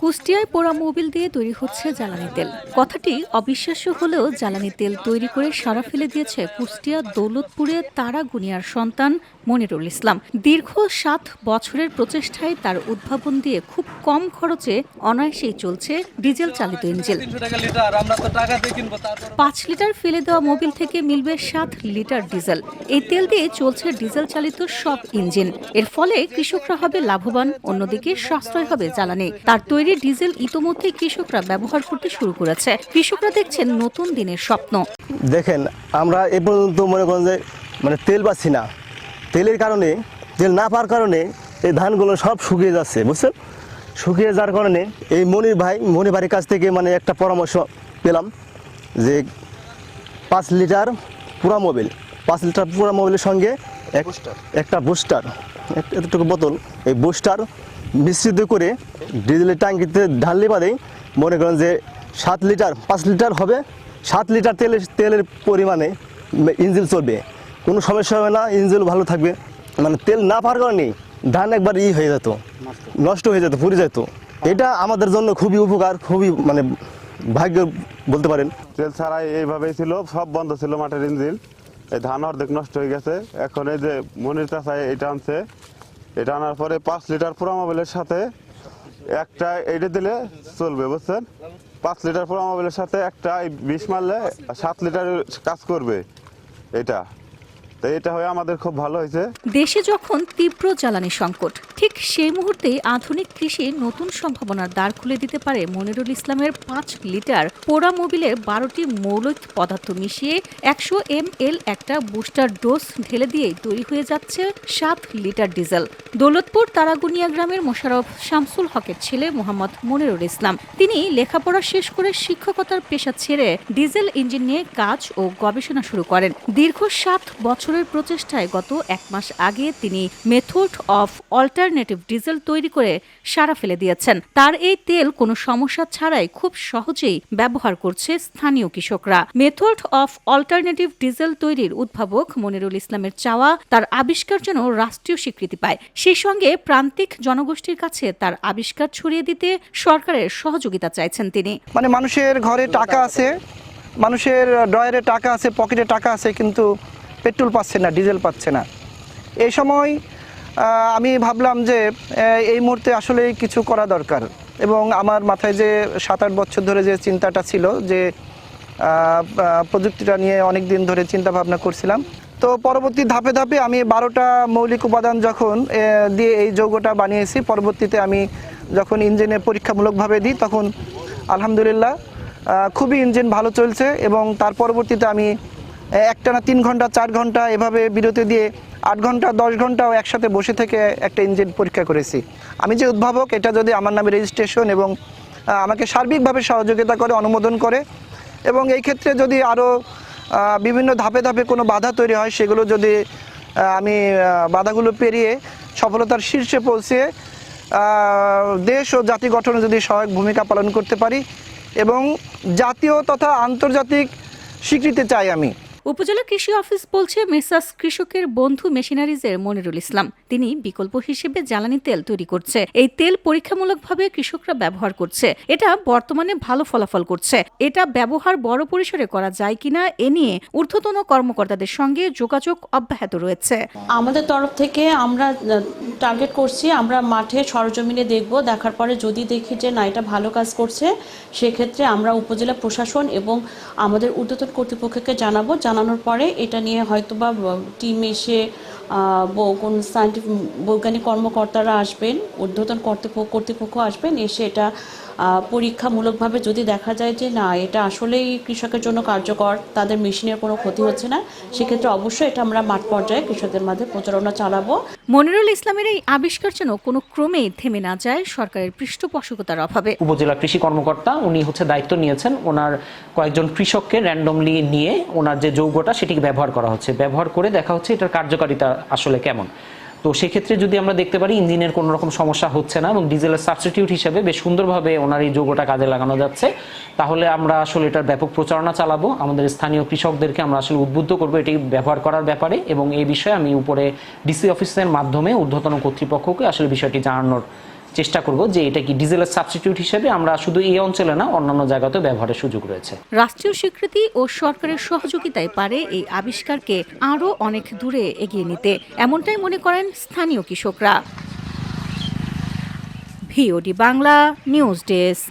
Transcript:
কুষ্টিয়ায় পোড়া মোবিল দিয়ে তৈরি হচ্ছে জ্বালানি তেল। কথাটি অবিশ্বাস্য হলেও জ্বালানি তেল তৈরি করে সারা ফেলে দিয়েছে কুষ্টিয়া দৌলতপুরের তারাগুনিয়ার সন্তান মনিরুল ইসলাম। দীর্ঘ 7 বছরের প্রচেষ্টায় তার উদ্ভাবন দিয়ে খুব কম খরচে অনায়াসেই চলছে ডিজেল চালিত ইঞ্জিন। 5 লিটার ফেলে দেওয়া মোবিল থেকে মিলবে 7 লিটার ডিজেল। এই তেল দিয়ে চলছে ডিজেল চালিত সব ইঞ্জিন। এর ফলে কৃষকরা হবে লাভবান, অন্যদিকে সাশ্রয় হবে জ্বালানি। তার তৈরি ডিজেল ইতোমধ্যে কৃষকরা ব্যবহার করতে শুরু করেছে। কৃষকরা দেখছেন নতুন দিনের স্বপ্ন। দেখেন, আমরা এ পর্যন্ত মনে করেন যে তেল পাচ্ছি না। তেলের কারণে, তেল না পাওয়ার কারণে এই ধানগুলো সব শুকিয়ে যাচ্ছে, বুঝছেন। শুকিয়ে যাওয়ার কারণে এই মনির ভাইয়ের কাছ থেকে একটা পরামর্শ পেলাম যে 5 লিটার পুরা মোবিল, 5 লিটার পুরা মোবিলের সঙ্গে একটা বুস্টার, এতটুকু বোতল, এই বুস্টার মিশ্রিত করে ডিজেলের ট্যাঙ্কিতে ঢাললে বাদেই মনে করেন যে 7 লিটার 5 লিটার হবে। 7 লিটার তেলের পরিমাণে ইঞ্জিন চলবে, কোনো সমস্যা হবে না, ইঞ্জিন ভালো থাকবে। তেল না পাওয়ার কারণে ধান একবার হয়ে যেত, নষ্ট হয়ে যেত, পুড়ে যেত। এটা আমাদের জন্য খুবই উপকার, খুবই ভাগ্য বলতে পারেন। তেল ছাড়াই এইভাবেই ছিল, সব বন্ধ ছিল মাঠের ইঞ্জিন। এই ধান অর্ধেক নষ্ট হয়ে গেছে। এখন এই যে মনির চাচা এটা আনছে, এটা আনার পরে 5 লিটার পুরা মোবিলের সাথে একটা এইটা দিলে চলবে, বুঝছেন। 5 লিটার পুরা মোবিলের সাথে একটা 20 মারলে 7 লিটার কাজ করবে এটা। তো এটা হয়ে আমাদের খুব ভালো হয়েছে। দেশে যখন তীব্র জ্বালানি সংকট, ঠিক সেই মুহূর্তে আধুনিক কৃষি নতুন সম্ভাবনার দ্বার খুলে দিতে পারে মনিরুল ইসলামের 5 লিটার পোড়া মোবিলে 12টি মৌলিক পদার্থ মিশিয়ে 100 ml একটা বুস্টার ডোজ ঢেলে দিয়েই তৈরি হয়ে যাচ্ছে 7 লিটার ডিজেল। দৌলতপুর তারাগুনিয়া গ্রামের মোশাররফ শামসুল হকের ছেলে মোহাম্মদ মনিরুল ইসলাম। তিনি লেখাপড়া শেষ করে শিক্ষকতার পেশা ছেড়ে ডিজেল ইঞ্জিন নিয়ে কাজ ও গবেষণা শুরু করেন। দীর্ঘ 7 বছরের প্রচেষ্টায় গত 1 মাস আগে তিনি মেথড অফ অল্টারনেটিভ ডিজেল তৈরি করে সারা ফেলে দিয়েছেন। তার এই তেল কোনো সমস্যা ছাড়াই খুব সহজেই ব্যবহার করছে স্থানীয় কৃষকরা। মেথড অফ অল্টারনেটিভ ডিজেল তৈরির উদ্ভাবক মনিরুল ইসলামের চাওয়া তার আবিষ্কার যেন রাষ্ট্রীয় স্বীকৃতি পায়। সেই সঙ্গে প্রান্তিক জনগোষ্ঠীর কাছে তার আবিষ্কার ছড়িয়ে দিতে সরকারের সহযোগিতা চাইছেন তিনি। মানুষের ঘরে টাকা আছে, মানুষের ড্রয়ারে টাকা আছে, পকেটে টাকা আছে, কিন্তু পেট্রোল পাচ্ছে না, ডিজেল পাচ্ছে না। এই সময় আমি ভাবলাম যে এই মুহূর্তে আসলে কিছু করা দরকার। এবং আমার মাথায় যে 7-8 বছর ধরে যে চিন্তাটা ছিল, যে প্রযুক্তিটা নিয়ে অনেক দিন ধরে চিন্তা ভাবনা করছিলাম। তো পরবর্তী ধাপে ধাপে আমি 12টা মৌলিক উপাদান যখন দিয়ে এই যৌগটা বানিয়েছি, পরবর্তীতে আমি যখন ইঞ্জিনে পরীক্ষামূলকভাবে দিই, তখন আলহামদুলিল্লাহ খুবই ইঞ্জিন ভালো চলছে। এবং তার পরবর্তীতে আমি একটানা 3 ঘন্টা 4 ঘন্টা এভাবে বিরতি দিয়ে 8 ঘন্টা 10 ঘন্টাও একসাথে বসে থেকে একটা ইঞ্জিন পরীক্ষা করেছি। আমি যে উদ্ভাবক, এটা যদি আমার নামে রেজিস্ট্রেশন এবং আমাকে সার্বিকভাবে সহযোগিতা করে, অনুমোদন করে, এবং এই ক্ষেত্রে যদি আরও বিভিন্ন ধাপে ধাপে কোনো বাধা তৈরি হয়, সেগুলো যদি আমি বাধাগুলো পেরিয়ে সফলতার শীর্ষে পৌঁছে দেশ ও জাতি গঠনে যদি সহায়ক ভূমিকা পালন করতে পারি এবং জাতীয় তথা আন্তর্জাতিক স্বীকৃতি চাই আমি। উপজেলা কৃষি অফিস বলছে, মেসার্স কৃষকের বন্ধু মেশিনারিজের মনিরুল ইসলাম তিনি বিকল্প হিসেবে জ্বালানি তেল তৈরি করছে। এই তেল পরীক্ষামূলকভাবে কৃষকরা ব্যবহার করছে। এটা বর্তমানে ভালো ফলাফল করছে। এটা ব্যবহার বড় পরিসরে করা যায় কিনা এ নিয়ে ঊর্ধ্বতন কর্মকর্তাদের সঙ্গে যোগাযোগ অব্যাহত রয়েছে। আমাদের তরফ থেকে আমরা টার্গেট করছি, আমরা মাঠে সরজমিনে দেখব, দেখার পরে যদি দেখি যে না এটা ভালো কাজ করছে, সেক্ষেত্রে আমরা উপজেলা প্রশাসন এবং আমাদের ঊর্ধ্বতন কর্তৃপক্ষকে জানানোর পরে এটা নিয়ে হয়তোবা টিম এসে কোন সায়েন্টিফিক বৈজ্ঞানিক কর্মকর্তারা আসবেন, ঊর্ধ্বতন কর্তৃপক্ষ আসবেন, এসে এটা পরীক্ষামূলকভাবে যদি দেখা যায় যে না এটা আসলেই কৃষকের জন্য কার্যকর, তাদের মেশিনের কোনো ক্ষতি হচ্ছে না, সেক্ষেত্রে অবশ্যই এটা আমরা মাঠ পর্যায়ে কৃষকদের মাঝে প্রচারণা চালাবো। মনিরুল ইসলামের এই আবিষ্কার যেন কোনো ক্রমেই থেমে না যায় সরকারের পৃষ্ঠপোষকতার অভাবে। উপজেলা কৃষি কর্মকর্তা উনি দায়িত্ব নিয়েছেন, ওনার কয়েকজন কৃষককে র্যান্ডমলি নিয়ে ওনার যে যৌগটা সেটিকে ব্যবহার করা হচ্ছে, ব্যবহার করে দেখা হচ্ছে এটার কার্যকারিতা আসলে কেমন। তো সেক্ষেত্রে যদি আমরা দেখতে পারি ইঞ্জিনের কোনো রকম সমস্যা হচ্ছে না এবং ডিজেলের সাবস্টিটিউট হিসেবে বেশ সুন্দরভাবে ওনার এই যৌগটা কাজে লাগানো যাচ্ছে, তাহলে আমরা আসলে এটার ব্যাপক প্রচারণা চালাবো। আমাদের স্থানীয় কৃষকদেরকে আমরা আসলে উদ্বুদ্ধ করবো এটি ব্যবহার করার ব্যাপারে, এবং এই বিষয়ে আমি উপরে ডিসি অফিসের মাধ্যমে ঊর্ধ্বতন কর্তৃপক্ষকে আসলে বিষয়টি জানানোর চেষ্টা করব যে এটা কি ডিজেলের সাবস্টিটিউট হিসেবে আমরা শুধু এই অঞ্চলে না অন্যান্য জায়গাতেও ব্যবহারের সুযোগ রয়েছে। রাষ্ট্রীয় স্বীকৃতি ও সরকারের সহযোগিতায় পারে এই আবিষ্কারকে আরও অনেক দূরে এগিয়ে নিতে, এমনটাই মনে করেন স্থানীয় কৃষকরা। VOD Bangla news desk.